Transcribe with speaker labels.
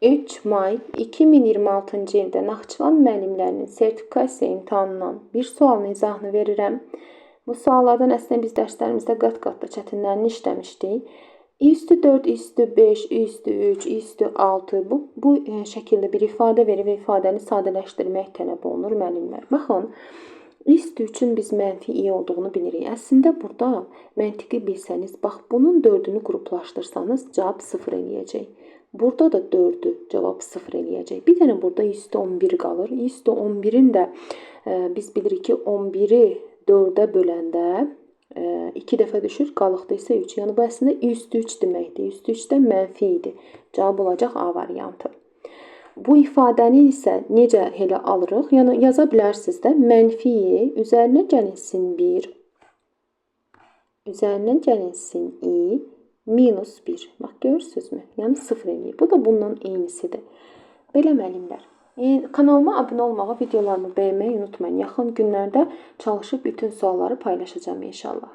Speaker 1: 3 may 2026-cı ildə Naxçıvan müəllimlərinin sertifikasiya imtahanından bir sualın izahını verirəm. Bu suallardan əslində biz dərslərimizdə qat-qat da çətinlərini işləmişdik. I+4, I+5, I+3, I+6 bu şəkildə bir ifadə verir və ifadəni sadələşdirmək tələb olunur müəllimlər. Baxın, I+3-ün biz mənfi i olduğunu bilirik. Əslində burada məntiqi bilsəniz, bax bunun 4-ünü qruplaşdırsanız cavab 0 eləyəcək. Burada da 4'ü cavab 0 eləyəcək. Bir dənə burada %11 qalır. %11'in də biz bilirik ki 11'i 4'ə böləndə 2 dəfə düşür, qalıqda isə 3. Yəni bu əslində %3 deməkdir. %3 də mənfi idi. Cavab olacaq A variantı. Bu ifadəni isə necə elə alırıq? Yəni yaza bilərsiniz də mənfi üzərinə gəlinsin 1, üzərinə gəlinsin i, minus 1. Bax, görürsünüzmü? Yəni 0 eləyir. Bu da bunun eynisidir. Belə müəllimlər. Kanalıma abunə olmağı, videolarımı bəyənməyi unutmayın. Yaxın günlərdə çalışıb bütün sualları paylaşacağım inşallah.